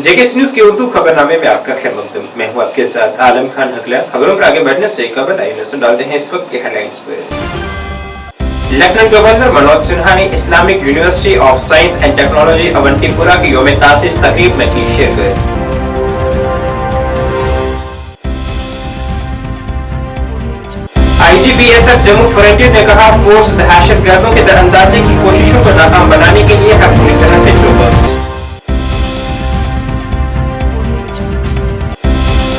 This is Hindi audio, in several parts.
जेकेएस न्यूज के उर्दू खबरनामे में आपका खैर मकदम। मैं हूं आपके साथ आलम खान हकला। खबरों पर आगे बढ़ने से खबर आई नजर डालते हैं इस वक्त के हेडलाइंस पर। लेफ्टिनेंट गवर्नर मनोज सिन्हा ने Islamic University of Science and Technology Awantipora की यौम तासीस तकरीब में की शिरकत। आईजीपीएसएफ जम्मू फ्रंटियर ने कहा, फोर्स दहशतगर्दों के दरअंदाजी की कोशिशों को नाकाम बनाने के लिए है पूरी तरह से चौकस।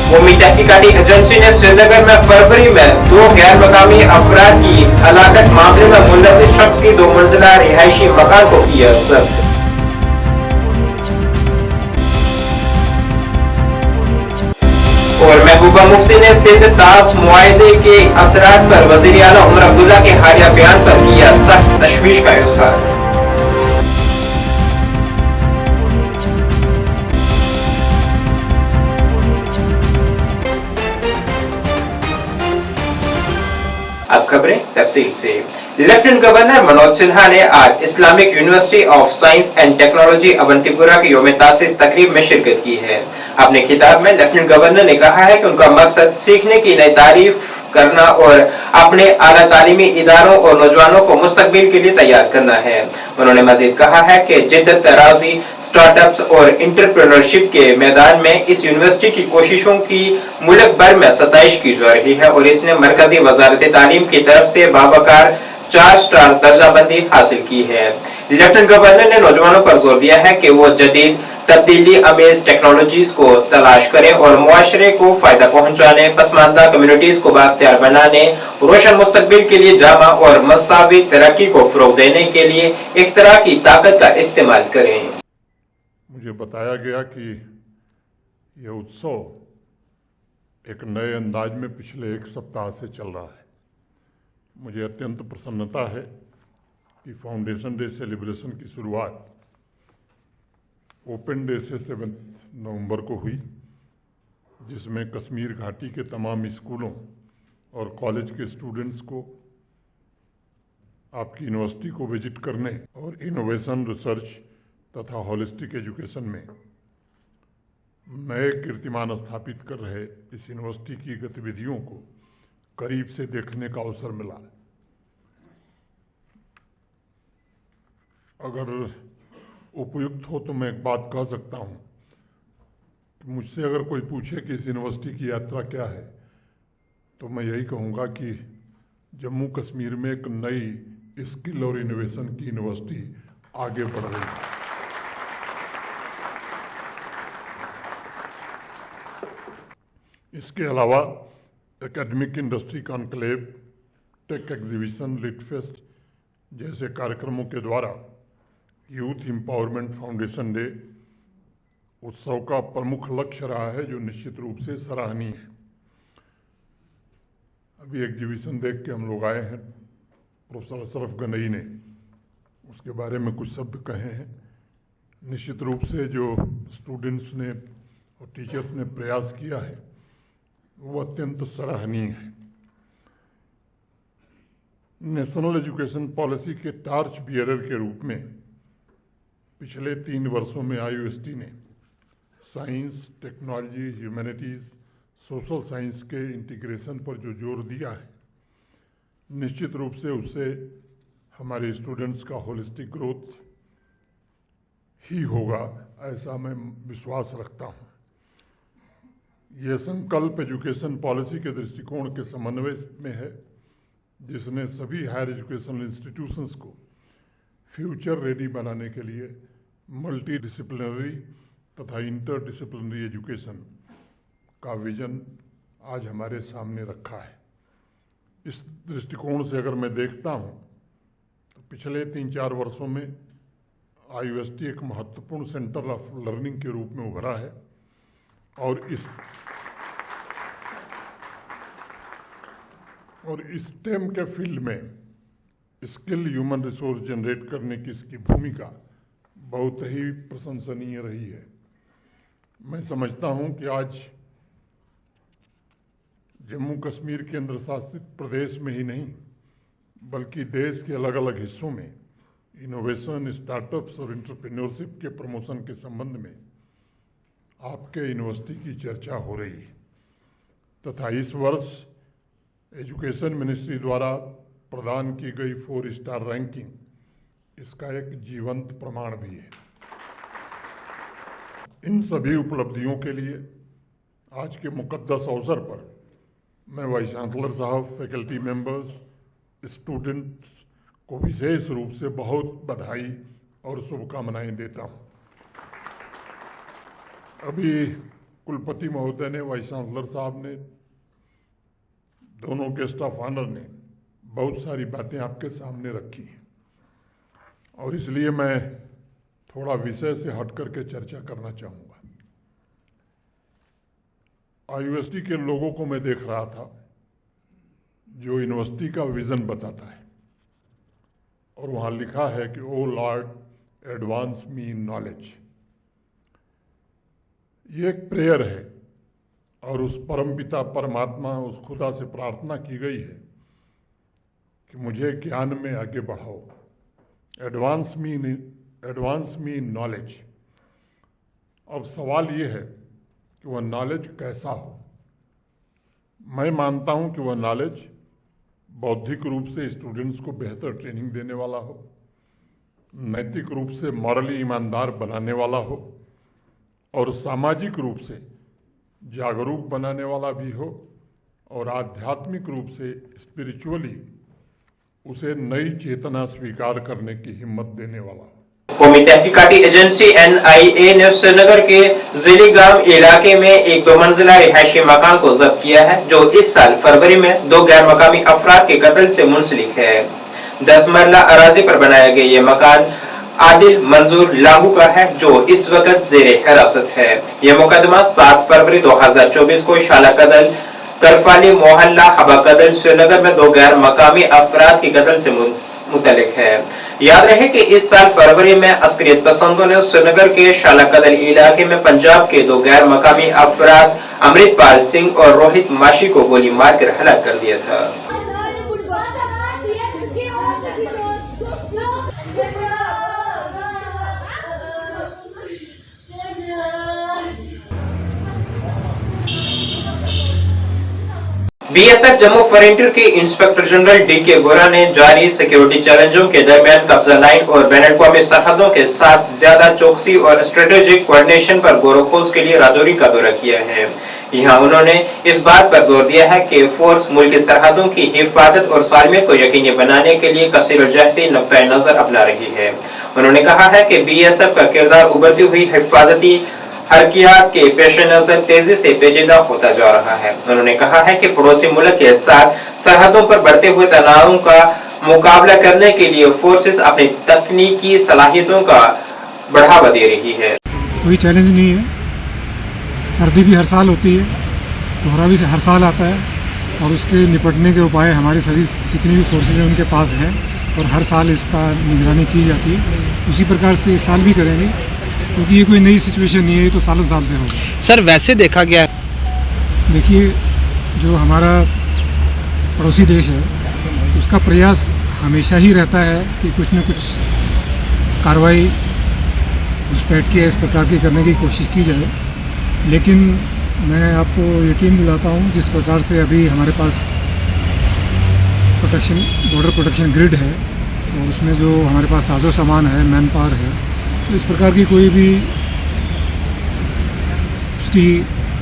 कौमी तहकीकाती एजेंसी ने श्रीनगर में फरवरी में 2 गैर मकामी अफराद की हलाकत मामले में मुलविस शख्स की 2 मंजिला रिहायशी मकान को किया जब्त। और महबूबा मुफ्ती ने सिंध ताश मुआहदे के असरात पर वजीर आला उमर अब्दुल्ला के हालिया बयान पर किया सख्त तशवीश का इजहार। अब खबरें तफसील से। लेफ्टिनेंट गवर्नर मनोज सिन्हा ने आज Islamic University of Science and Technology Awantipora की यौम तासीस तकरीब में शिरकत की है। अपने खिताब में लेफ्टिनेंट गवर्नर ने कहा है कि उनका मकसद सीखने की नई तारीफ करना और अपने आला तालीमी इदारों और नौजवानों को मुस्तकबिल के लिए तैयार करना है। उन्होंने मजीद कहा है कि जिद्दत तराजी, स्टार्टअप्स और इंटरप्रेन्योरशिप के मैदान में इस यूनिवर्सिटी की कोशिशों की मुल्क भर में सताइश की जा रही है और इसने मरकजी वजारत तालीम की तरफ से बावकार 4 स्टार दर्जाबंदी हासिल की है। लेफ्टिनेंट गवर्नर ने नौजवानों पर जोर दिया है कि वो जदीद तब्दीली अमेज टेक्नोलॉजीज को तलाश करें और मुआशरे को फायदा पहुंचाने, पसमानदा कम्युनिटीज को बाख्तियार बनाने, रोशन मुस्तकबिल के लिए जामा और मसावी तरक्की को फरोग देने के लिए इख्तिरा की ताकत का इस्तेमाल करें। मुझे बताया गया कि यह उत्सव एक नए अंदाज में पिछले 1 सप्ताह से चल रहा है। मुझे अत्यंत प्रसन्नता है कि फाउंडेशन डे सेलिब्रेशन की शुरुआत ओपन डे से 7 नवंबर को हुई, जिसमें कश्मीर घाटी के तमाम स्कूलों और कॉलेज के स्टूडेंट्स को आपकी यूनिवर्सिटी को विजिट करने और इनोवेशन, रिसर्च तथा होलिस्टिक एजुकेशन में नए कीर्तिमान स्थापित कर रहे इस यूनिवर्सिटी की गतिविधियों को करीब से देखने का अवसर मिला। अगर उपयुक्त हो तो मैं एक बात कह सकता हूँ कि मुझसे अगर कोई पूछे कि इस यूनिवर्सिटी की यात्रा क्या है, तो मैं यही कहूँगा कि जम्मू कश्मीर में एक नई स्किल और इनोवेशन की यूनिवर्सिटी आगे बढ़ रही है। इसके अलावा academic industry conclave, tech exhibition, litfest जैसे कार्यक्रमों के द्वारा यूथ एम्पावरमेंट फाउंडेशन डे उत्सव का प्रमुख लक्ष्य रहा है, जो निश्चित रूप से सराहनीय है। अभी एग्जीबिशन देख के हम लोग आए हैं, प्रोफेसर अशरफ गनई ने उसके बारे में कुछ शब्द कहे हैं। निश्चित रूप से जो स्टूडेंट्स ने और टीचर्स ने प्रयास किया है वो अत्यंत सराहनीय है। नेशनल एजुकेशन पॉलिसी के टार्च बियरर के रूप में पिछले 3 वर्षों में आईयूएसटी ने science, technology, humanities, social science के इंटीग्रेशन पर जो जोर दिया है, निश्चित रूप से उससे हमारे स्टूडेंट्स का होलिस्टिक ग्रोथ ही होगा, ऐसा मैं विश्वास रखता हूँ। यह संकल्प एजुकेशन पॉलिसी के दृष्टिकोण के समन्वय में है, जिसने सभी हायर एजुकेशनल इंस्टीट्यूशंस को फ्यूचर रेडी बनाने के लिए मल्टी डिसिप्लिनरी तथा इंटर डिसिप्लिनरी एजुकेशन का विजन आज हमारे सामने रखा है। इस दृष्टिकोण से अगर मैं देखता हूँ तो पिछले 3-4 वर्षों में आईयूएसटी एक महत्वपूर्ण सेंटर ऑफ लर्निंग के रूप में उभरा है और स्टेम के फील्ड में स्किल ह्यूमन रिसोर्स जनरेट करने की इसकी भूमिका बहुत ही प्रशंसनीय रही है। मैं समझता हूं कि आज जम्मू कश्मीर केंद्र शासित प्रदेश में ही नहीं बल्कि देश के अलग अलग हिस्सों में इनोवेशन, स्टार्टअप्स और एंटरप्रेन्योरशिप के प्रमोशन के संबंध में आपके यूनिवर्सिटी की चर्चा हो रही है तथा इस वर्ष एजुकेशन मिनिस्ट्री द्वारा प्रदान की गई 4 स्टार रैंकिंग इसका एक जीवंत प्रमाण भी है। इन सभी उपलब्धियों के लिए आज के मुकद्दस अवसर पर मैं वाइस चांसलर साहब, फैकल्टी मेंबर्स, स्टूडेंट्स को विशेष रूप से बहुत बधाई और शुभकामनाएं देता हूं। अभी कुलपति महोदय ने, वाइस चांसलर साहब ने, दोनों गेस्ट ऑफ ऑनर ने बहुत सारी बातें आपके सामने रखी हैं और इसलिए मैं थोड़ा विषय से हट करके चर्चा करना चाहूँगा। आईयूएसटी के लोगों को मैं देख रहा था जो यूनिवर्सिटी का विजन बताता है और वहाँ लिखा है कि O Lord advance me in knowledge. ये एक प्रेयर है और उस परमपिता परमात्मा, उस खुदा से प्रार्थना की गई है कि मुझे ज्ञान में आगे बढ़ाओ, एडवांस मी इन नॉलेज। अब सवाल ये है कि वह नॉलेज कैसा हो। मैं मानता हूं कि वह नॉलेज बौद्धिक रूप से स्टूडेंट्स को बेहतर ट्रेनिंग देने वाला हो, नैतिक रूप से मॉरली ईमानदार बनाने वाला हो और सामाजिक रूप से जागरूक बनाने वाला भी हो और आध्यात्मिक रूप से स्पिरिचुअली उसे नई चेतना स्वीकार करने की हिम्मत देने वाला हो। कौमी तहकीकाती एजेंसी NIA ने श्रीनगर के जिलीगाम इलाके में एक 2 मंजिला रिहायशी मकान को जब्त किया है जो इस साल फरवरी में 2 गैर मकामी अफराद के कत्ल से मुंसलिक है। 10 मरला अराजी पर बनाया गया ये मकान आदिल मंजूर लागू का है जो इस वक्त जेरे हिरासत है। यह मुकदमा 7 फरवरी 2024 को शाला कदल करफाली मोहल्ला हबा कदल श्रीनगर में 2 गैर मकामी अफराद की कत्ल से मुतल्लिक है। याद रहे कि इस साल फरवरी में अस्करियत पसंदों ने श्रीनगर के शाला कदल इलाके में पंजाब के 2 गैर मकामी अफराद अमृतपाल सिंह और रोहित माशी को गोली मारकर हलाक कर दिया था। बीएसएफ जम्मू फ्रंटियर के इंस्पेक्टर जनरल DK गोरा ने जारी सिक्योरिटी चैलेंजों के दरमियान कब्जा लाइन और बैन अवी सरहदों के साथ ज्यादा चौकसी और स्ट्रेटेजिक कोऑर्डिनेशन पर गौर-व-खोज के लिए राजौरी का दौरा किया है। यहाँ उन्होंने इस बात पर जोर दिया है कि फोर्स मुल्क की सरहदों की हिफाजत और सालमियत को यकीनी बनाने के लिए कसीर-उल-जहती नुक्ता नजर अपना रही है। उन्होंने कहा है कि BSF का किरदार उभरती हुई हिफाजती हरकियात के पेश नजर तेजी से पेचीदा होता जा रहा है। उन्होंने कहा है कि पड़ोसी मुल्क के साथ सरहदों पर बढ़ते हुए तनावों का मुकाबला करने के लिए फोर्सेस अपनी तकनीकी सलाहियतों का बढ़ावा दे रही है। कोई चैलेंज नहीं है। सर्दी भी हर साल होती है, कोहरा भी हर साल आता है और उसके निपटने के उपाय हमारी सभी जितनी भी फोर्सेज हैं उनके पास हैं और हर साल इसका निगरानी की जाती है। उसी प्रकार से इस साल भी करेंगे क्योंकि ये कोई नई सिचुएशन नहीं है, ये तो सालों साल से होगा। सर वैसे देखा गया है, देखिए जो हमारा पड़ोसी देश है उसका प्रयास हमेशा ही रहता है कि कुछ न कुछ कार्रवाई घुसपैठ के इस प्रकार की करने की कोशिश की जाए। लेकिन मैं आपको यकीन दिलाता हूँ जिस प्रकार से अभी हमारे पास बॉर्डर प्रोटेक्शन ग्रिड है और उसमें जो हमारे पास साजो सामान है, मैन पावर है, तो इस प्रकार की कोई भी उसकी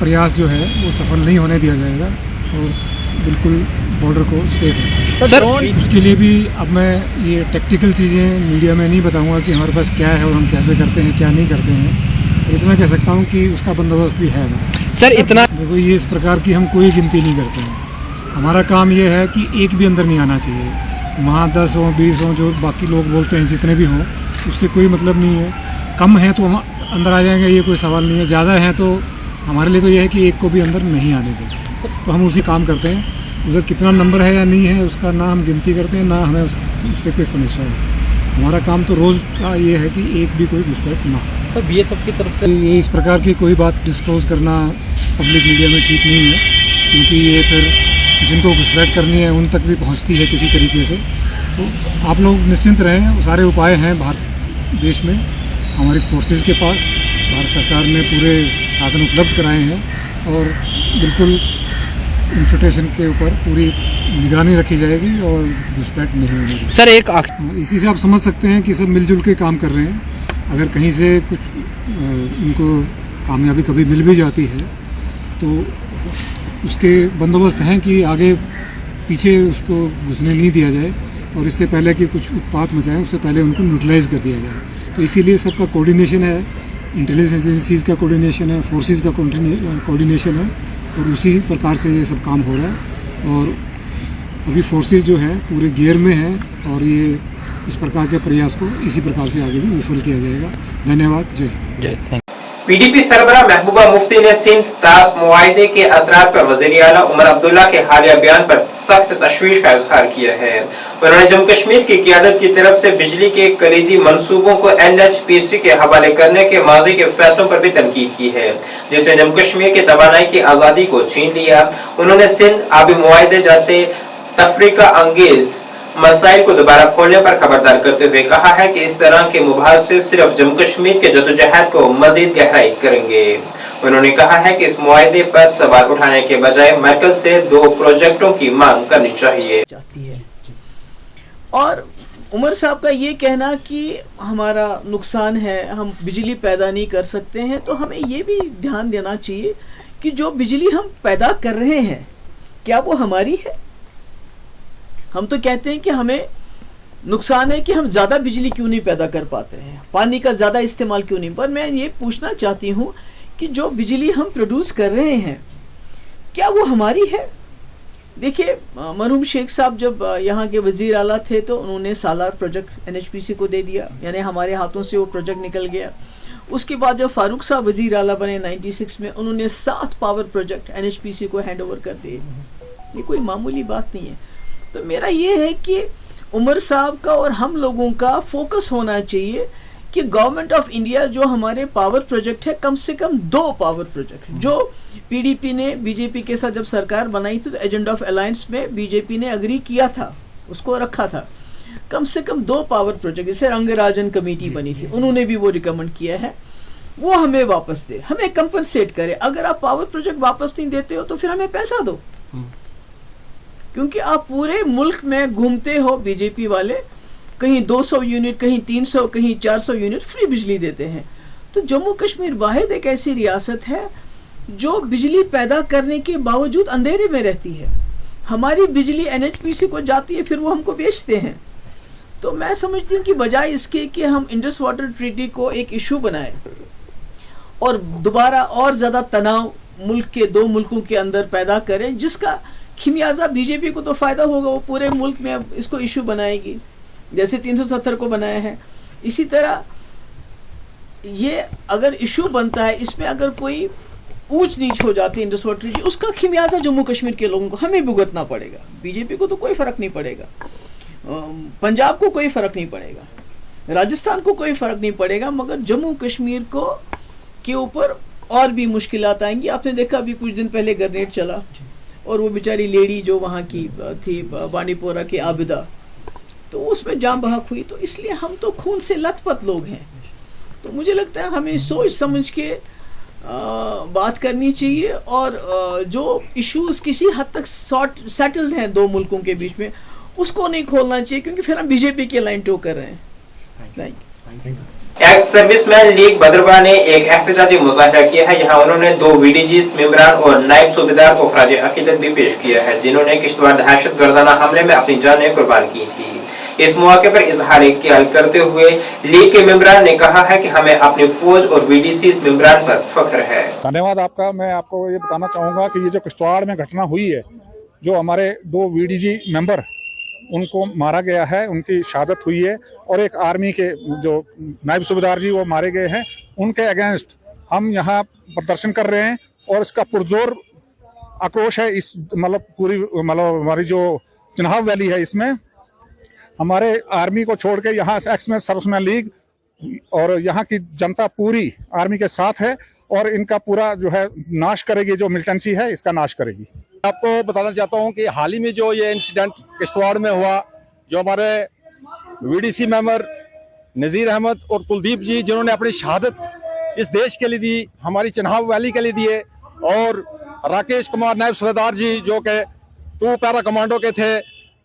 प्रयास जो है वो सफल नहीं होने दिया जाएगा और बिल्कुल बॉर्डर को सेफ है। सर उसके लिए भी अब मैं ये टेक्निकल चीज़ें मीडिया में नहीं बताऊंगा कि हमारे पास क्या है और हम कैसे करते हैं, क्या नहीं करते हैं। इतना कह सकता हूँ कि उसका बंदोबस्त भी है ना। सर इतना देखो ये इस प्रकार की हम कोई गिनती नहीं करते हैं। हमारा काम ये है कि एक भी अंदर नहीं आना चाहिए। वहाँ 10 हो 20 हो जो बाकी लोग बोलते हैं जितने भी हों उससे कोई मतलब नहीं है। कम है तो हम अंदर आ जाएंगे, ये कोई सवाल नहीं है। ज़्यादा है तो हमारे लिए तो यह है कि एक को भी अंदर नहीं आने देंगे। तो हम उसी काम करते हैं। उधर कितना नंबर है या नहीं है उसका ना हम गिनती करते हैं, ना हमें उससे कोई समस्या है। हमारा काम तो रोज़ का ये है कि एक भी कोई घुसपैठ ना हो। सर BSF की तरफ से ये इस प्रकार की कोई बात डिस्क्लोज करना पब्लिक मीडिया में ठीक नहीं है क्योंकि ये फिर जिनको घुसपैठ करनी है उन तक भी पहुंचती है किसी तरीके से। तो आप लोग निश्चिंत रहें, सारे उपाय हैं भारत देश में, हमारी फोर्सेस के पास भारत सरकार ने पूरे साधन उपलब्ध कराए हैं और बिल्कुल इंफिल्ट्रेशन के ऊपर पूरी निगरानी रखी जाएगी और घुसपैठ नहीं होगी। सर एक इसी से आप समझ सकते हैं कि सब मिलजुल के काम कर रहे हैं। अगर कहीं से कुछ उनको कामयाबी कभी मिल भी जाती है तो उसके बंदोबस्त हैं कि आगे पीछे उसको घुसने नहीं दिया जाए और इससे पहले कि कुछ उत्पात मचाएं उससे पहले उनको न्यूट्रलाइज कर दिया जाए। तो इसीलिए सबका कोऑर्डिनेशन है, इंटेलिजेंस एजेंसीज का कोऑर्डिनेशन है, फोर्सेस का कोऑर्डिनेशन है और उसी प्रकार से ये सब काम हो रहा है। और अभी फोर्सेस जो हैं पूरे गियर में हैं और ये इस प्रकार के प्रयास को इसी प्रकार से आगे भी विफल किया जाएगा। धन्यवाद। जय। पीडीपी सरबराह महबूबा मुफ्ती ने सिंध ताश मुआहदे के असरात पर वज़ीर आला उमर अब्दुल्ला के हालिया बयान पर सख्त तशवीश का इजहार किया है। उन्होंने जम्मू कश्मीर की क़ियादत की तरफ से बिजली के कलीदी मंसूबों को NHPC के हवाले करने के माजी के फैसलों पर भी तनकीद की है, जिसने जम्मू कश्मीर की तवानाई की आज़ादी को छीन लिया। उन्होंने सिंध आबी मुआहदे जैसे तफरीका अंगेज मसाइल को दोबारा खोलने पर खबरदार करते हुए कहा है कि इस तरह के मुबाहसे सिर्फ जम्मू कश्मीर के जदोजहद को मजीद गहराई करेंगे। उन्होंने कहा है कि इस मुआहदे पर सवाल उठाने के बजाय मरकज से 2 प्रोजेक्टों की मांग करनी चाहिए। और उमर साहब का ये कहना कि हमारा नुकसान है, हम बिजली पैदा नहीं कर सकते हैं, तो हमें ये भी ध्यान देना चाहिए कि जो बिजली हम पैदा कर रहे हैं क्या वो हमारी है? हम तो कहते हैं कि हमें नुकसान है कि हम ज़्यादा बिजली क्यों नहीं पैदा कर पाते हैं, पानी का ज़्यादा इस्तेमाल क्यों नहीं। पर मैं ये पूछना चाहती हूँ कि जो बिजली हम प्रोड्यूस कर रहे हैं क्या वो हमारी है? देखिए, मरहूम शेख साहब जब यहाँ के वज़ीर आला थे तो उन्होंने सालार प्रोजेक्ट NHPC को दे दिया, यानी हमारे हाथों से वो प्रोजेक्ट निकल गया। उसके बाद जब फारूक साहब वज़ीर आला बने 96 में, उन्होंने 7 पावर प्रोजेक्ट NHPC को हैंड ओवर कर दिए। ये कोई मामूली बात नहीं है। तो मेरा ये है कि उमर साहब का और हम लोगों का फोकस होना चाहिए कि गवर्नमेंट ऑफ इंडिया जो हमारे पावर प्रोजेक्ट है, कम से कम 2 पावर प्रोजेक्ट जो पीडीपी ने बीजेपी के साथ जब सरकार बनाई थी तो एजेंडा ऑफ अलायंस में बीजेपी ने अग्री किया था, उसको रखा था। कम से कम 2 पावर प्रोजेक्ट, जैसे रंगराजन कमेटी बनी थी, उन्होंने भी वो रिकमेंड किया है, वो हमें वापस दे, हमें कंपनसेट करे। अगर आप पावर प्रोजेक्ट वापस नहीं देते हो तो फिर हमें पैसा दो, क्योंकि आप पूरे मुल्क में घूमते हो बीजेपी वाले, कहीं 200 यूनिट, कहीं 300, कहीं 400 यूनिट फ्री बिजली देते हैं। तो जम्मू कश्मीर वाहिद एक ऐसी रियासत है जो बिजली पैदा करने के बावजूद अंधेरे में रहती है। हमारी बिजली NHPC को जाती है, फिर वो हमको बेचते हैं। तो मैं समझती हूँ कि बजाय इसके कि हम इंडस वाटर ट्रीटी को एक इशू बनाए और दोबारा और ज़्यादा तनाव मुल्क के 2 मुल्कों के अंदर पैदा करें, जिसका खिमियाजा बीजेपी को तो फ़ायदा होगा, वो पूरे मुल्क में अब इसको इशू बनाएगी, जैसे 370 को बनाया है। इसी तरह ये अगर इशू बनता है, इसमें अगर कोई ऊंच नीच हो जाती है इंडस वाटर ट्रीटी, उसका खिमियाजा जम्मू कश्मीर के लोगों को हमें भुगतना पड़ेगा। बीजेपी को तो कोई फ़र्क नहीं पड़ेगा, पंजाब को कोई फ़र्क नहीं पड़ेगा, राजस्थान को कोई फ़र्क नहीं पड़ेगा, मगर जम्मू कश्मीर को के ऊपर और भी मुश्किलात आएंगी। आपने देखा अभी कुछ दिन पहले ग्रेनेड चला और वो बेचारी लेडी जो वहाँ की थी बांडीपोरा की आबिदा, तो उसमें जान बहक हुई। तो इसलिए हम तो खून से लथपथ लोग हैं। तो मुझे लगता है हमें सोच समझ के बात करनी चाहिए और जो इश्यूज किसी हद तक सेटल्ड हैं 2 मुल्कों के बीच में, उसको नहीं खोलना चाहिए, क्योंकि फिर हम बीजेपी के लाइन टो कर रहे हैं। एक्स सर्विसमैन लीग भद्रवाह ने एक एहतजाजी मुजाहरा किया है। यहाँ उन्होंने 2 VDGs मेंबरान और नायब सूबेदार को खराज अकीदत भी पेश किया है, जिन्होंने किश्तवाड़ दहशतगर्दाना हमले में अपनी जानें कुर्बान की थी। इस मौके पर इजहार ख्याल करते हुए लीग के मेंबरान ने कहा है कि हमें अपनी फौज और VDCs मेंबरान पर फख्र है। धन्यवाद आपका। मैं आपको ये बताना चाहूँगा कि ये जो किश्तवाड़ में घटना हुई है, जो हमारे 2 VDG मेंबर उनको मारा गया है, उनकी शहादत हुई है, और एक आर्मी के जो नायब सूबेदार जी वो मारे गए हैं, उनके अगेंस्ट हम यहाँ प्रदर्शन कर रहे हैं और इसका पुरजोर आक्रोश है। इस पूरी हमारी जो चिनाब वैली है, इसमें हमारे आर्मी को छोड़ के यहाँ एक्स सर्विसमैन लीग और यहाँ की जनता पूरी आर्मी के साथ है और इनका पूरा जो है नाश करेगी, जो मिलिटेंसी है इसका नाश करेगी। आपको बताना चाहता हूं कि हाल ही में जो ये इंसिडेंट किश्तवाड़ में हुआ, जो हमारे VDC मेंबर नज़ीर अहमद और कुलदीप जी जिन्होंने अपनी शहादत इस देश के लिए दी, हमारी चिन्हाव वैली के लिए दिए। और राकेश कुमार नायब सूबेदार जी जो कि 2 पैरा कमांडो के थे,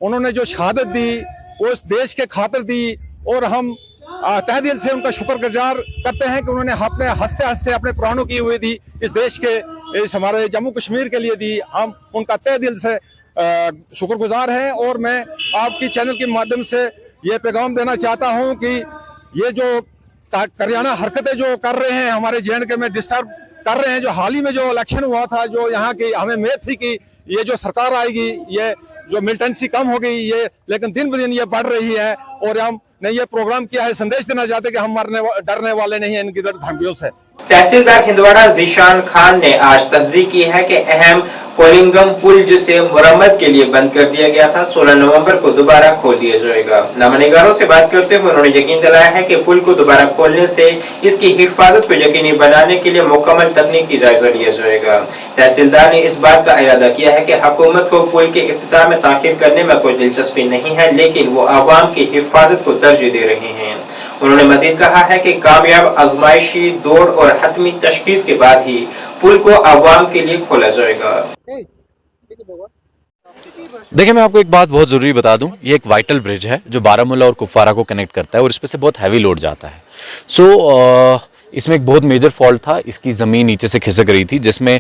उन्होंने जो शहादत दी वो इस देश के खातिर दी और हम तहे दिल से उनका शुक्रगुजार करते हैं कि उन्होंने अपने हंसते हंसते अपने प्राणों की हुई दी इस देश के, इस हमारे जम्मू कश्मीर के लिए दी। हम उनका तहे दिल से शुक्रगुजार हैं। और मैं आपकी चैनल के माध्यम से ये पैगाम देना चाहता हूं कि ये जो करियाना हरकतें जो कर रहे हैं हमारे जे.एंड.के में डिस्टर्ब कर रहे हैं, जो हाल ही में जो इलेक्शन हुआ था, जो यहाँ की हमें उम्मीद थी कि ये जो सरकार आएगी, ये जो मिलिटेंसी कम हो गई, ये लेकिन दिन ब दिन ये बढ़ रही है। और हमने ये प्रोग्राम किया है संदेश देना चाहते कि हम डरने वाले नहीं हैं इनकी धमकियों से। तहसीलदार हिंदवाड़ा जीशान खान ने आज तस्दीक की है कि अहम कोलिंगम पुल जिसे मुरम्मत के लिए बंद कर दिया गया था 16 नवंबर को दोबारा खोल दिया जाएगा। नामनिगारों से बात करते हुए उन्होंने यकीन दिलाया है कि पुल को दोबारा खोलने से इसकी हिफाजत को यकीनी बनाने के लिए मुकम्मल तकनीकी जायजा लिया जाएगा। तहसीलदार ने इस बात का इरादा किया है कि हुकूमत को पुल के इफ्तिताह में ताखीर करने में कोई दिलचस्पी नहीं है, लेकिन वो आवाम की हिफाजत को तरजीह दे रहे हैं। उन्होंने मजीद कहा है कि कामयाब आजमाइशी दौड़ और हतमी तशखीस के बाद ही पुल को आवाम के लिए खोला जाएगा। देखिए, मैं आपको एक बात बहुत ज़रूरी बता दूं, ये एक वाइटल ब्रिज है जो बारामूला और कुपवारा को कनेक्ट करता है और इस पे से बहुत हैवी लोड जाता है। इसमें एक बहुत मेजर फॉल्ट था, इसकी ज़मीन नीचे से खिसक रही थी जिसमें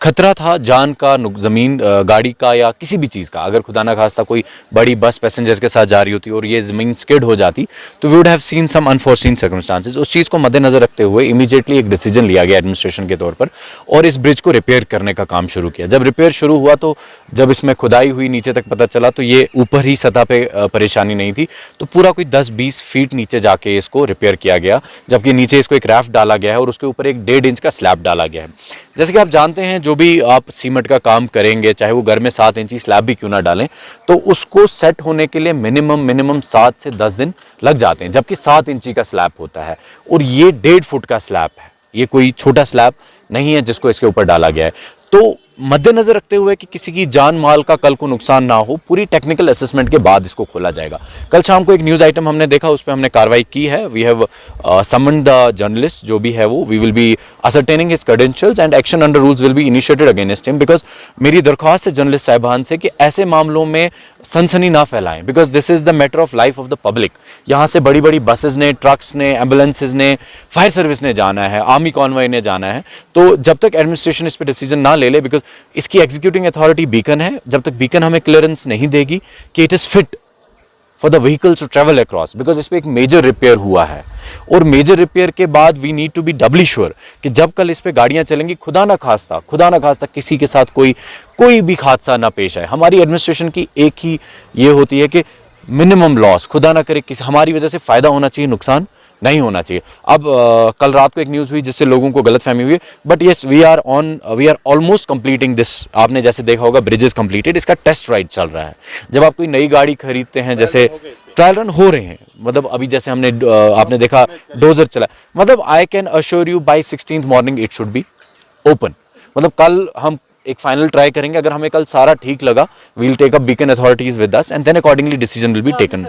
खतरा था जान का, ज़मीन गाड़ी का या किसी भी चीज़ का। अगर खुदा ना खास्ता कोई बड़ी बस पैसेंजर्स के साथ जा रही होती और ये ज़मीन स्किड हो जाती तो we would have seen some unforeseen circumstances. उस चीज़ को मद्देनज़र रखते हुए इमीडिएटली एक डिसीजन लिया गया एडमिनिस्ट्रेशन के तौर पर और इस ब्रिज को रिपेयर करने का काम शुरू किया। जब रिपेयर शुरू हुआ तो जब इसमें खुदाई हुई नीचे तक पता चला तो ये ऊपर ही सतह पे परेशानी नहीं थी, तो पूरा कोई 10-20 फीट नीचे जाके इसको रिपेयर किया गया, जबकि नीचे इसको एक रैफ्ट डाला गया है और उसके ऊपर एक 1.5 इंच का स्लैब डाला गया है। जैसे कि आप जानते हैं, जो भी आप सीमेंट का काम करेंगे, चाहे वो घर में 7 इंची स्लैब भी क्यों ना डालें, तो उसको सेट होने के लिए मिनिमम 7 से 10 दिन लग जाते हैं, जबकि 7 इंची का स्लैब होता है और ये 1.5 फुट का स्लैब है। ये कोई छोटा स्लैब नहीं है जिसको इसके ऊपर डाला गया है। तो मद्देनजर रखते हुए कि किसी की जान माल का कल को नुकसान ना हो, पूरी टेक्निकल असेसमेंट के बाद इसको खोला जाएगा। कल शाम को एक न्यूज़ आइटम हमने देखा, उस पर हमने कार्रवाई की है। We have summoned the journalist जो भी है वो, we will be ascertaining his credentials and action under rules will be initiated against him, because मेरी दरख्वास्त है जर्नलिस्ट साहिबान से कि ऐसे मामलों में सनसनी ना फैलाएं, because this is the matter of life of the public. यहाँ से बड़ी बड़ी बसेज ने, ट्रक्स ने, एम्बुलेंसेज ने, फायर सर्विस ने जाना है, आर्मी कॉन्वॉय ने जाना है। तो जब तक एडमिनिस्ट्रेशन इस पर डिसीजन ना ले ले, बिकॉज इसकी एग्जीक्यूटिंग अथॉरिटी बीकन है, जब तक बीकन हमें क्लियरेंस नहीं देगी कि it is fit for the vehicles to travel across, because इस पे एक मेजर रिपेयर हुआ है और मेजर रिपेयर के बाद we need to be doubly sure कि जब कल इस पे गाड़ियां चलेंगी, खुदा ना खास्ता किसी के साथ कोई भी हादसा ना पेश आए। हमारी एडमिनिस्ट्रेशन की एक ही ये होती है कि मिनिमम लॉस, खुदा ना करे किसी हमारी वजह से फायदा होना चाहिए, नुकसान नहीं होना चाहिए। अब कल रात को एक न्यूज़ हुई जिससे लोगों को गलतफहमी हुई, but yes we are almost completing this. आपने जैसे देखा होगा ब्रिज इज कंप्लीटेड, इसका टेस्ट राइड चल रहा है। जब आप कोई नई गाड़ी खरीदते हैं, जैसे ट्रायल रन हो रहे हैं, मतलब अभी जैसे हमने आपने देखा डोजर चला, मतलब I can assure you by 16th morning it should be open. मतलब कल हम एक फाइनल ट्राई करेंगे, अगर हमें कल सारा ठीक लगा we'll take up Beacon authorities with us and then accordingly decision will be taken.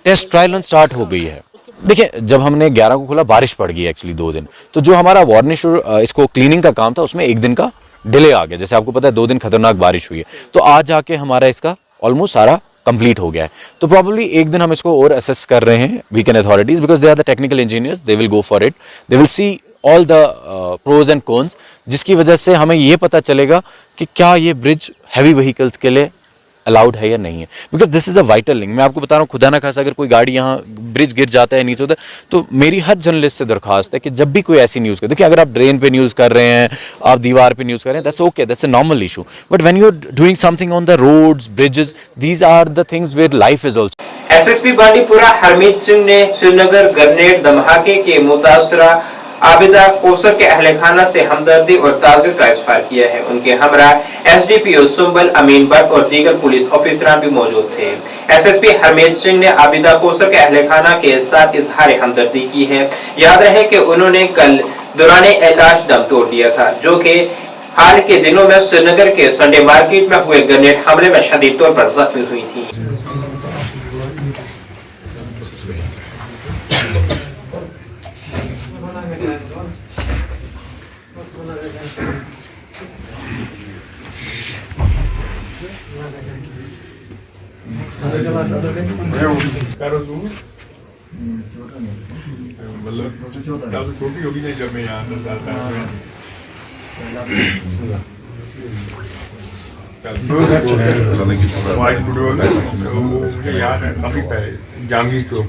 Test trial run start हो गई है। देखिए, जब हमने 11 को खोला बारिश पड़ गई एक्चुअली 2 दिन, तो जो हमारा वार्निश और इसको क्लीनिंग का काम था उसमें 1 दिन का डिले आ गया। जैसे आपको पता है 2 दिन खतरनाक बारिश हुई है, तो आज जाके हमारा इसका ऑलमोस्ट सारा कंप्लीट हो गया है। तो प्रॉब्लली 1 दिन हम इसको और असेस कर रहे हैं Beacon authorities, because they are the technical engineers, they will go for it, they will see all the pros and cons, जिसकी वजह से हमें ये पता चलेगा कि क्या ये ब्रिज हैवी व्हीकल्स के लिए अलाउड है या नहीं है, because this is a vital link. मैं आपको बता रहा हूँ, खुदा ना खासा अगर कोई गाड़ी यहाँ ब्रिज गिर जाता है, नीचे होता है, तो मेरी हर जर्नलिस्ट से दरखास्त है कि जब भी कोई ऐसी न्यूज़ कर, देखिए अगर आप ड्रेन पे न्यूज़ कर रहे हैं, आप दीवार पे न्यूज़ कर रहे हैं, that's okay, that's a normal issue, but when you are doing something on the roads, bridges, these are the things where life is also. SSP Bandipora Harmeet Singh ने श्रीनगर ग्रेनेड धमाके के मुतासरा आबिदा कोसर के अहले खाना से हमदर्दी और ताज़ियत का इज़हार किया है। उनके हमरा एसडीपीओ सुंबल अमीन भट्ट और दीगर पुलिस ऑफिसरान भी मौजूद थे। एसएसपी हरमीत सिंह ने आबिदा कोसर के अहले खाना के साथ इज़हार हमदर्दी की है। याद रहे कि उन्होंने कल दौरान इलाज दम तोड़ दिया था, जो कि हाल के दिनों में श्रीनगर के संडे मार्केट में हुए ग्रेनेड हमले में शदीद तौर पर जख्मी हुई थी। छोटी होगी नहीं जब मैं यहाँ याद है काफी पहले जहांगीर चौक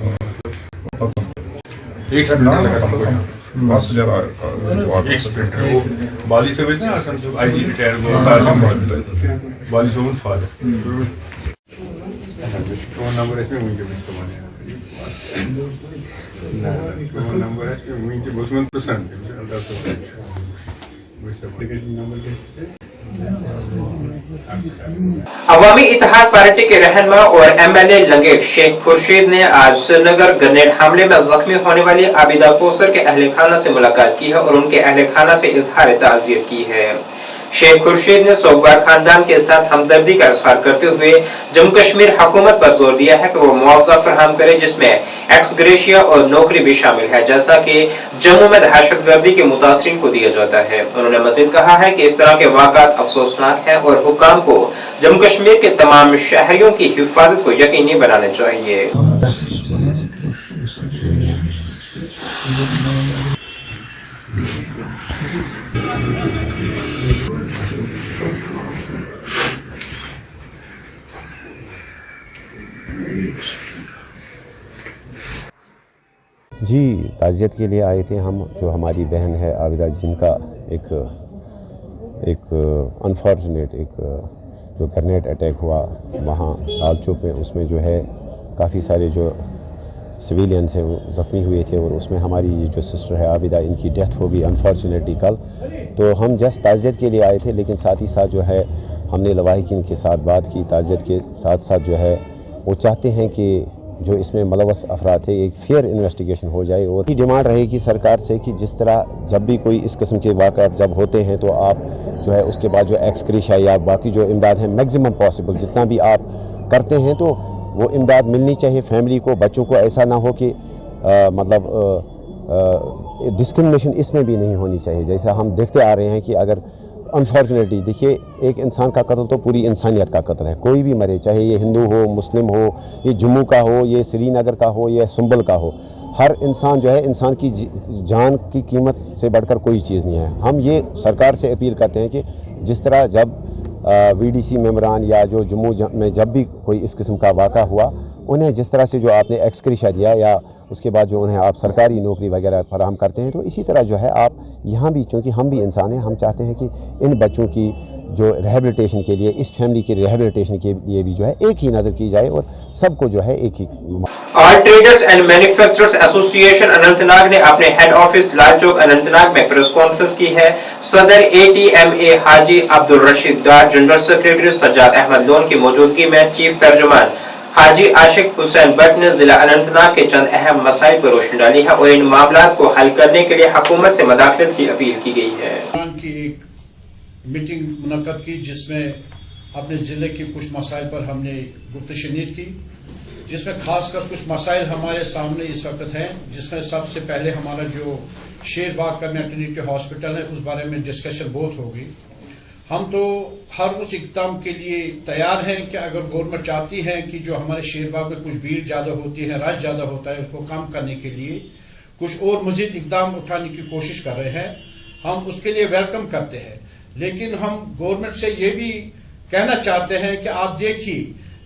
एक स्प्रिंटर वो बाली से बेचना आसान से आई जी रिटायर बाली से उन फादर फोन नंबर है इसमें मुझे फोन नंबर है इसमें मुझे बहुत पसंद अवामी इत्तेहाद पार्टी के रहनुमा और एमएलए लंगेट शेख खुर्शीद ने आज श्रीनगर ग्रेनेड हमले में जख्मी होने वाली आबिदा कोसर के अहले खाना से मुलाकात की है और उनके अहले खाना से इजहार ताज़ियत की है। शेख खुर्शीद ने सोगवार खानदान के साथ हमदर्दी का इजहार करते हुए जम्मू कश्मीर हुकूमत पर जोर दिया है कि वो मुआवजा फराहम करे जिसमें एक्स ग्रेशिया और नौकरी भी शामिल है, जैसा कि जम्मू में दहशतगर्दी के मुतासरीन को दिया जाता है। उन्होंने मजीद कहा है कि इस तरह के वाक़ात अफसोसनाक हैं और हुक्काम को जम्मू कश्मीर के तमाम शहरियों की हिफाजत को यकीनी बनाना चाहिए। जी ताज़ियत के लिए आए थे हम, जो हमारी बहन है आबिदा जिनका एक अनफॉर्चुनेट जो ग्रेनेड अटैक हुआ वहाँ आलचोक में, उसमें जो है काफ़ी सारे जो सिविलियंस हैं वो ज़ख्मी हुए थे और उसमें हमारी जो सिस्टर है आबिदा, इनकी डेथ हो गई अनफॉर्चुनेटली कल। तो हम जस्ट ताज़ियत के लिए आए थे, लेकिन साथ ही साथ जो है हमने लवाहिकीन के साथ बात की। ताज़ियत के साथ साथ जो है वो चाहते हैं कि जो इसमें मुलव्वस अफराद थे एक फेयर इन्वेस्टिगेशन हो जाए और डिमांड रहेगी सरकार से कि जिस तरह जब भी कोई इस किस्म के वाक़यात जब होते हैं तो आप जो है उसके बाद जो एक्सक्रीशा या बाकी जो इमदाद है मैक्सिमम पॉसिबल जितना भी आप करते हैं तो वो इमदाद मिलनी चाहिए फैमिली को। बच्चों को ऐसा ना हो कि मतलब डिस्क्रिमिनेशन इसमें भी नहीं होनी चाहिए। जैसा हम देखते आ रहे हैं कि अगर अनफॉर्चुनेटली देखिए एक इंसान का कत्ल तो पूरी इंसानियत का कत्ल है, कोई भी मरे, चाहे ये हिंदू हो, मुस्लिम हो, ये जम्मू का हो, ये श्रीनगर का हो, ये सुंबल का हो, हर इंसान जो है इंसान की जान की कीमत से बढ़कर कोई चीज़ नहीं है। हम ये सरकार से अपील करते हैं कि जिस तरह जब वीडीसी मेंबरान या जो जम्मू में जब भी कोई इस किस्म का वाक़ा हुआ उन्हें जिस तरह से जो आपने एक्सक्रीशा दिया या उसके बाद जो उन्हें आप सरकारी नौकरी वगैरह फराहम करते हैं, तो इसी तरह जो है आप यहाँ भी, चूँकि हम भी इंसान हैं, हम चाहते हैं कि इन बच्चों की जो रिहेबिलिटेशन के लिए, इस फैमिली की रिहेबिलिटेशन के लिए भी जो है एक ही नज़र की जाए और सबको जो है एक ही। All traders and manufacturers association Anantnag ने अपने हेड ऑफिस लाल चौक अनंतनाग में प्रेस कॉन्फ्रेंस की है। सदर ATMA Haji Abdul Rashid Dar, general secretary Sajjad Ahmad Lone की मौजूदगी में चीफ तर्जुमान हाजी आशिक हुसैन भट्ट ने जिला अनंतनाग के चंद अहम मसाइल पर रोशनी डाली है और इन मामलों को हल करने के लिए हुकूमत से मदाखलत की अपील की गई है। की एक मीटिंग मुनक्कद की जिसमें अपने ज़िले के कुछ मसाइल पर हमने गुफ्तशनीद की, जिसमें खासकर कुछ मसाइल हमारे सामने इस वक्त हैं, जिसमें सबसे पहले हमारा जो शेरबाग का मैटरनिटी हॉस्पिटल है उस बारे में डिस्कशन बहुत होगी। हम तो हर उस इक़दाम के लिए तैयार हैं कि अगर गवर्नमेंट चाहती है कि जो हमारे शेरबाग में कुछ भीड़ ज़्यादा होती है, रश ज़्यादा होता है, उसको कम करने के लिए कुछ और मज़ीद इक़दाम उठाने की कोशिश कर रहे हैं, हम उसके लिए वेलकम करते हैं। लेकिन हम गवर्नमेंट से ये भी कहना चाहते हैं कि आप देखिए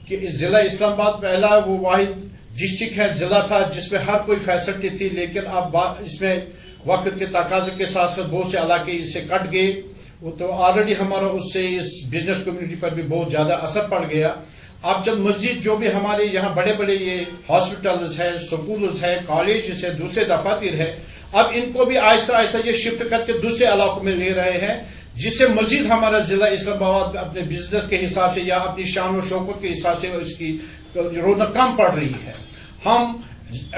कि इस जिला इस्लामाबाद पहला वो वाहिद डिस्ट्रिक्ट है, जिला था जिसमें हर कोई फैसिलिटी थी, लेकिन अब इसमें वक्त के तकाजे के साथ साथ बहुत से इलाके इससे कट गए। वो तो ऑलरेडी हमारा उससे इस बिजनेस कम्युनिटी पर भी बहुत ज्यादा असर पड़ गया। अब जब मस्जिद जो भी हमारे यहाँ बड़े बड़े ये हॉस्पिटल्स है, स्कूल्स है, कॉलेज है, दूसरे दफातर है, अब इनको भी आहिस्ता आहिस्ता ये शिफ्ट करके दूसरे इलाकों में ले रहे हैं, जिससे मस्जिद हमारा जिला इस्लामाबाद अपने बिजनेस के हिसाब से या अपनी शान और शौकत के हिसाब से इसकी रौनक कम पड़ रही है। हम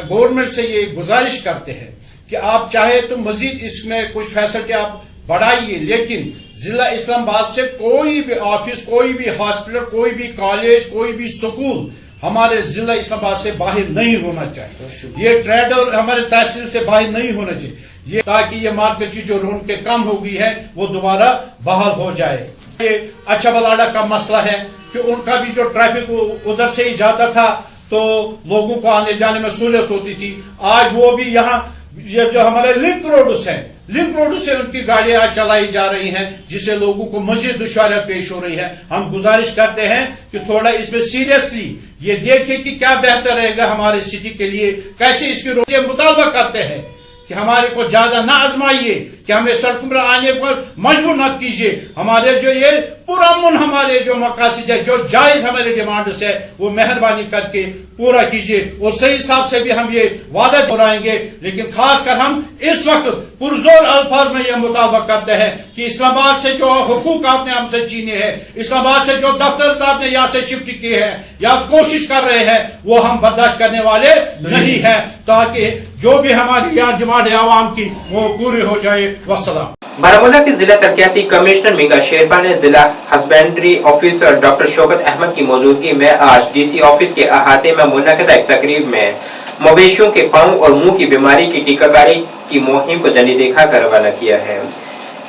गवर्नमेंट से ये गुजारिश करते हैं कि आप चाहे तो मस्जिद इसमें कुछ फैसिलिटी आप बढ़ाइए, लेकिन जिला इस्लामाबाद से कोई भी ऑफिस, कोई भी हॉस्पिटल, कोई भी कॉलेज, कोई भी स्कूल हमारे जिला इस्लामाबाद से बाहर नहीं होना चाहिए। ये ट्रेड और हमारे तहसील से बाहर नहीं होना चाहिए, ये ताकि ये मार्केट की जो रौनक कम हो गई है वो दोबारा बहाल हो जाए। ये अच्छा बलाडा का मसला है कि उनका भी जो ट्रैफिक उधर से ही जाता था तो लोगों को आने जाने में सहूलियत होती थी। आज वो भी यहाँ ये जो हमारे लिंक रोड्स हैं, लिंक रोड से उनकी गाड़ियां चलाई जा रही हैं, जिससे लोगों को मजीद दुश्वारियां पेश हो रही है। हम गुजारिश करते हैं कि थोड़ा इसमें सीरियसली ये देखें कि क्या बेहतर रहेगा हमारे सिटी के लिए, कैसे इसकी रोज़े मुतालबा करते हैं कि हमारे को ज्यादा ना आजमाइए, कि हमें सड़कों पर आने पर मजबूर न कीजिए। हमारे जो ये पुरअमन हमारे जो मकासद है, जो जायज हमारे डिमांड्स है, वो मेहरबानी करके पूरा कीजिए। और सही हिसाब से भी हम ये वादा दोहराएंगे, लेकिन खासकर हम इस वक्त पुरजोर अल्फाज में यह मुतालबा करते हैं कि इस्लामाबाद से जो हुकूक आपने हमसे छीने हैं, इस्लामाबाद से जो दफ्तर आपने यहाँ से शिफ्ट किए हैं या कोशिश कर रहे हैं, वो हम बर्दाश्त करने वाले नहीं है, ताकि जो भी हमारी यहाँ डिमांड है आवाम की वो पूरी हो जाए। वस्सलाम। बारामूला के जिला तरक्याती कमिश्नर मीगा शेरपा ने जिला husbandry officer doctor Shaukat Ahmad की मौजूदगी में आज डीसी ऑफिस के अहाते में मुनक़िदा एक तकरीब में मवेशियों के पाँव और मुंह की बीमारी की टीकाकारी की मुहिम को झंडी दिखाकर रवाना किया है।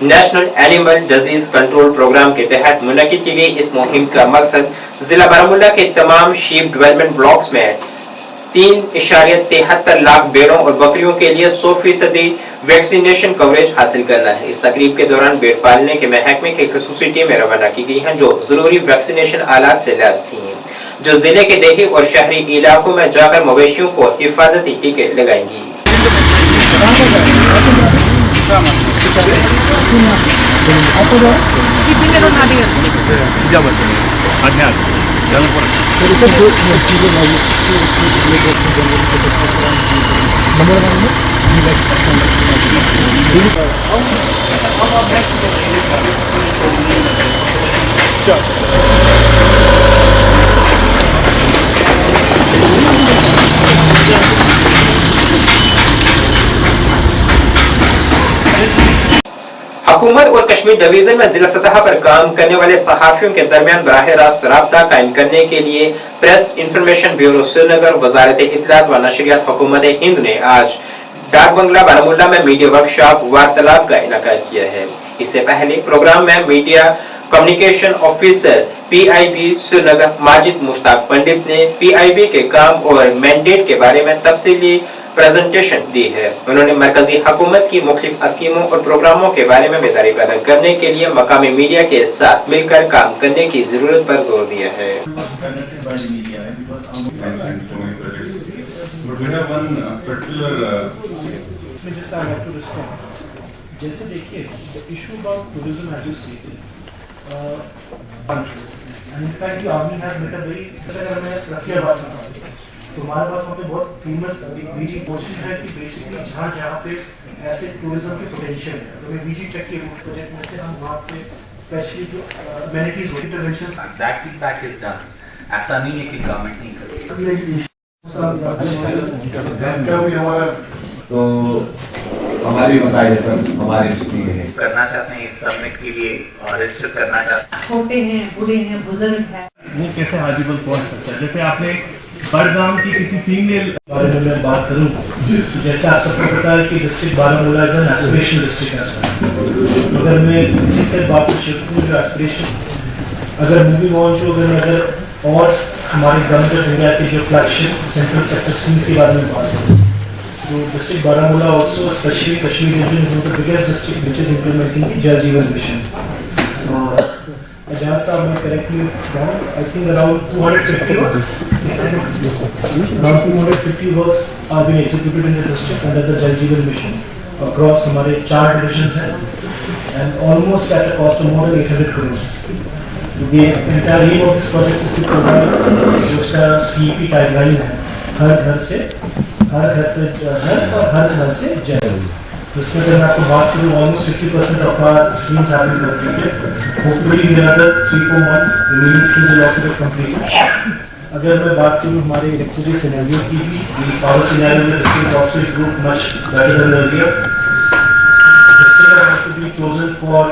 National animal disease control programme के तहत मुनक़िद की गई इस मुहिम का मकसद जिला बारामूला के तमाम शीप डेवलपमेंट ब्लॉक्स में 3.73 लाख भेड़ों और बकरियों के लिए 100% वैक्सीनेशन कवरेज हासिल करना है। इस तकरीब के दौरान भेड़ पालने के महकमे की खसूसी टीमें रवाना की गई हैं, जो जरूरी वैक्सीनेशन आलात से लैस थी, जो जिले के देही और शहरी इलाकों में जाकर मवेशियों को हिफाजती टीके लगाएंगी। हुकूमत और कश्मीर डिवीजन में जिला सतह पर काम करने वाले सहाफियों के दरमियान बराह रास्त राब्ता कायम करने के लिए प्रेस इंफॉर्मेशन ब्यूरो श्रीनगर, वजारत इत्तलात व नशरियात हुकूमत हिंद ने आज डाक बंगला बारामूला में मीडिया वर्कशॉप वार्तालाप का इनेकाद किया है। इससे पहले प्रोग्राम में media communication officer PIB Srinagar Majid Mushtaq Pandit ने PIB के काम और मैंडेट के बारे में तफसीली प्रेजेंटेशन दी है। उन्होंने मरकजी हुकूमत की मुख्तलिफ स्कीमों और प्रोग्रामों के बारे में बेदारी पैदा करने के लिए मकामी मीडिया के साथ मिलकर काम करने की जरूरत पर जोर दिया है। जैसे देखिए issue about tourism as you see in fact army has made a very, अगर मैं रफिया बात करूं तो हमारे पास वहाँ पे बहुत फेमस बीजी कोशिश है कि बेसिकली जहाँ पे ऐसे टूरिज्म की पोटेंशियल है, तो बीजी टेक के प्रोजेक्ट में से हम वहाँ पे स्पेशली जो amenities intervention that feedback is done. ऐसा नहीं है कि गवर्नमेंट नहीं करे। तो हमारी मसाइल हमारे करना चाहते हैं इस सबमिट के लिए रजिस्टर करना चाहते हैं। छोटे हैं, बूढ़े हैं, बुजुर्ग हैं, वो कैसे एलिजिबल पहुंच सकता है। जैसे आपने बड़गाम की किसी फीमेल बारे में मैं बात करूं, जैसे आप सबको पता है कि district Baramulla is an aspirational district. अगर मैं किसी से बात शुरू करूं जो एस्पिरेशन, अगर मूविंग ऑन टू अगर और हमारे गवर्नमेंट ऑफ इंडिया के जो फ्लैगशिप सेंट्रल सेक्टर स्कीम्स के बारे में बात करूं, तो district Baramulla also specially Kashmir region is the biggest district which is implementing Jal Jeevan mission. Ajaz sir, may correct me wrong, I think around 250 works, around 250 works are being executed in the district under the Jal Jeevan mission across हमारे 4 divisions हैं, and almost at a cost of more than 800 crores. The entire aim of this project is to provide जो उसका CEP timeline है, हर घर से हर घर से जल। इसमें अगर मैं आपको बात करूँ, almost 50% of our schemes have been completed. Hopefully in another 3-4 months, the remaining schemes will also get completed. अगर मैं बात करूँ हमारे इलेक्ट्रिसिटी सिनेरियो की भी, the power scenario में this is also improved much better than earlier. This year I have to be chosen for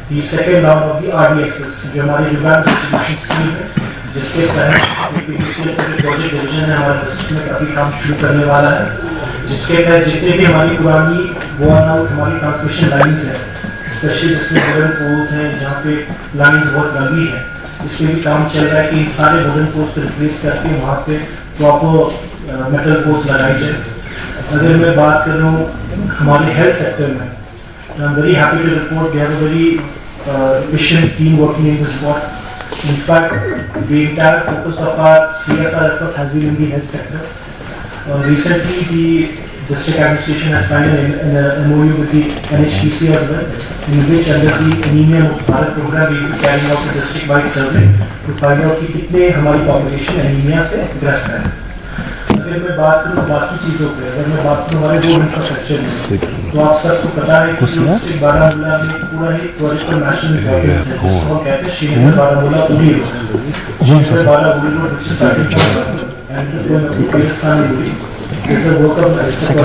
the second round of the RDSS, जो हमारी revamped distribution scheme है, जिसके तहत PTCL के प्रोजेक्ट डिवीजन है हमारे डिस्ट्रिक्ट में काफी काम शुरू करने वाला है, जिसके तहत जितने भी हमारी पुरानी वो हमारी ट्रांसमिशन लाइन्स हैं स्पेशली जिसमें वुडन पोल्स हैं जहाँ पे लाइन्स बहुत लंबी है, इससे भी काम चल रहा है कि इन सारे वुडन पोल्स को रिप्लेस करके वहाँ पे प्रॉपर मेटल पोल्स लगाई जाए। अगर मैं बात कर रहा हूँ हमारे हेल्थ सेक्टर में, I am very happy to report we have a very efficient team working in this spot. In fact, the entire focus of our CSR effort has been in the health sector. Recently, the district administration has signed an MOU with the NHPC as well, in which under the Anemia Mukt Bharat program we will be carrying out a district-wide survey to find out कि कितने हमारी population anemia से ग्रस्त है। अगर मैं बात करूँ बाकी चीज़ों पे, अगर मैं बात करूँ हमारे रोड इंफ्रास्ट्रक्चर में, तो आप सबको पता है कि डिस्ट्रिक्ट बारामूला में पूरा ही टूरिस्ट नेशनल इम्पोर्टेंस है, जिसको हम कहते हैं श्रीनगर बारामूला उड़ी रोड, श्रीनगर बारामूला उड़ी road which is starting from and to Pakistan उड़ी is a work of national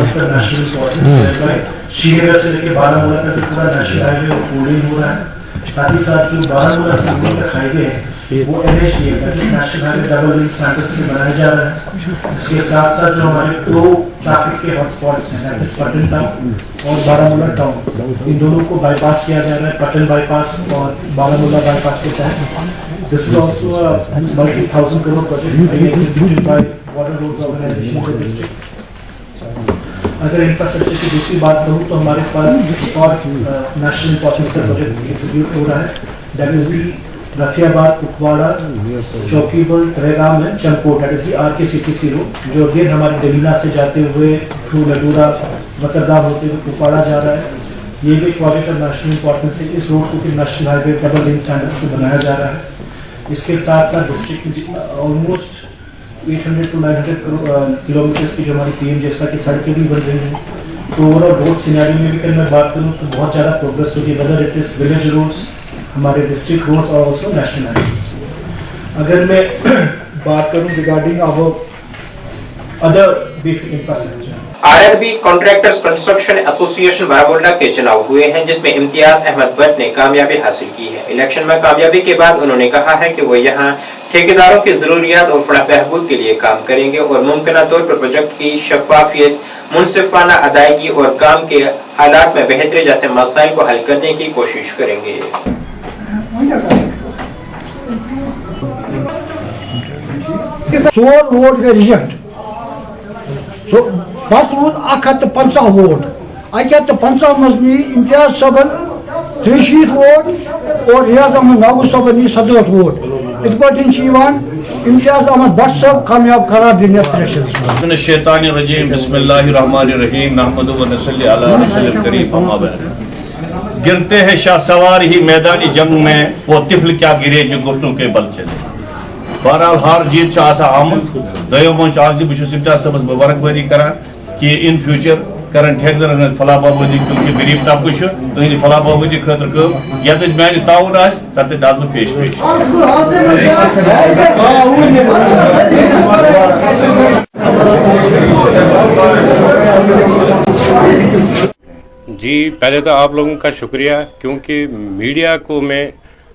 importance। Srinagar से लेकर बारामूला तक पूरा नेशनल हाईवे फोर लेन हो रहा है। साथ ही साथ जो बारामूला से उड़ी तक हाईवे है वो NHDL national highway double lane standard से बनाया जा रहा है। इसके साथ साथ जो हमारे दो ट्रैफिक के हॉटस्पॉट्स हैं पटन टाउन और बारामूला टाउन, इन दोनों को बाईपास किया जा रहा है, पटन बाईपास और बारामूला बाईपास के तहत। This is also a multi-thousand crore project executed by Water Roads Organization of the district। अगर इंफ्रास्ट्रक्चर की दूसरी बात करूँ तो हमारे पास और नेशनल इंपॉर्टेंस का प्रोजेक्ट एग्जीक्यूट हो रहा है, that is the Rafiabad Kupwara Chowkibal Taregam है Chamkot, that is the RKCTC road, जो अगेन हमारे डलीना से जाते हुए थ्रू लडूरा मतरदाम होते हुए कुपवाड़ा जा रहा है। ये भी प्रोजेक्ट ऑफ नेशनल इंपॉर्टेंस है। इस रोड को national highway double lane standard से बनाया जा रहा है। इसके साथ साथ डिस्ट्रिक्ट में ऑलमोस्ट 800 to 900 किलोमीटर की जो हमारी PMGSY की सड़कें भी बन रही हैं। तो ओवरऑल रोड सिनेरियो में भी अगर मैं बात करूँ तो बहुत ज़्यादा प्रोग्रेस होगी, whether it is village roads, हमारे डिस्ट्रिक्ट रोड्स और ऑल्सो नेशनल हाईवेज। अगर मैं बात करूँ regarding our other basic infrastructure, RRB contractors construction association Baramulla के चुनाव हुए हैं, जिसमें इम्तियाज अहमद भट्ट ने कामयाबी हासिल की है। इलेक्शन में कामयाबी के बाद उन्होंने कहा है कि वो यहाँ ठेकेदारों की जरूरियात और फलाह बहबूद के लिए काम करेंगे और मुमकिन तौर पर प्रोजेक्ट की शफाफियत, मुनसिफाना अदायगी और काम के हालात में बेहतरी जैसे मसाइल को हल करने की कोशिश करेंगे। सोल वोट गए रिजेक्ट, बस रूद 150 वोट, 150 मजनी इम्तियाज सबन 3 वोट और रियाज अहमद नागू सबन 7 वोट। इस पर इम्तियाज अहमद भट्ट सब कामयाब करार दिन शैतानिर्रजीम बिस्मिल्लाहिर्रहमानिर्रहीम नहमदु व नसल्ली अला रसूलिल करीम अम्मा बाद। गिरते हैं शाह सवार ही मैदानी जंग में, वो तिफल क्या गिरे जो घुटनों के बल चले। बहरहाल हार जीत आमद दोम आज बहुत इम्तियाज सबस मुबारकबादी करान कि इन फ्यूचर करन ठेकेदार फलाह बहबूदी, क्योंकि गरीब तबकु तुहद फलाह बहबूदी खतर ये मान ताउन तत दाद पेश पेश। जी पहले तो आप लोगों का शुक्रिया, क्योंकि मीडिया को मैं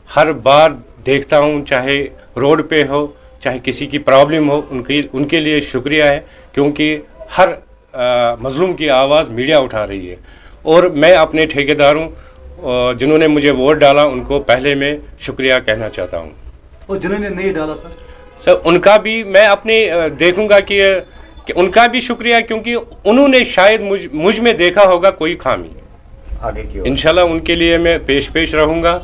हर बार देखता हूँ, चाहे रोड पे हो चाहे किसी की प्रॉब्लम हो, उनके लिए शुक्रिया है, क्योंकि हर मजलूम की आवाज़ मीडिया उठा रही है। और मैं अपने ठेकेदारों जिन्होंने मुझे वोट डाला उनको पहले मैं शुक्रिया कहना चाहता हूँ। और जिन्होंने नहीं डाला सर उनका भी मैं अपने देखूंगा कि उनका भी शुक्रिया, क्योंकि उन्होंने शायद मुझ में देखा होगा कोई खामी। आगे की इंशाल्लाह उनके लिए मैं पेश रहूँगा।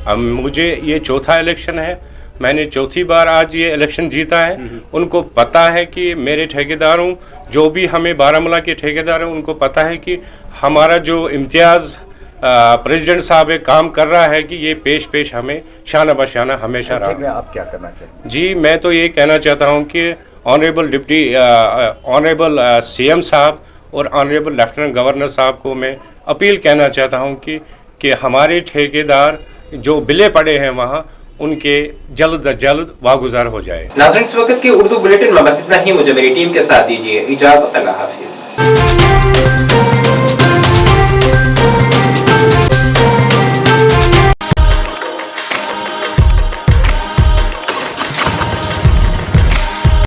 अब मुझे ये चौथा इलेक्शन है, मैंने चौथी बार आज ये इलेक्शन जीता है। उनको पता है कि मेरे ठेकेदारों जो भी हमें बारामूला के ठेकेदार हैं उनको पता है कि हमारा जो इम्तियाज़ प्रेसिडेंट साहब काम कर रहा है कि ये पेश हमें शाना बशाना हमेशा रहा। आप क्या करना चाहिए? जी मैं तो ये कहना चाहता हूँ कि ऑनरेबल CM साहब और ऑनरेबल लेफ्टिनेंट गवर्नर साहब को मैं अपील कहना चाहता हूँ कि हमारे ठेकेदार जो बिले पड़े हैं वहाँ उनके जल्द अज जल्द वागुजार हो जाए। नाज़रीन इस वक्त के उर्दू बुलेटिन में बस इतना ही। मुझे मेरी टीम के साथ दीजिए इजाजत। अल्लाह हाफिज।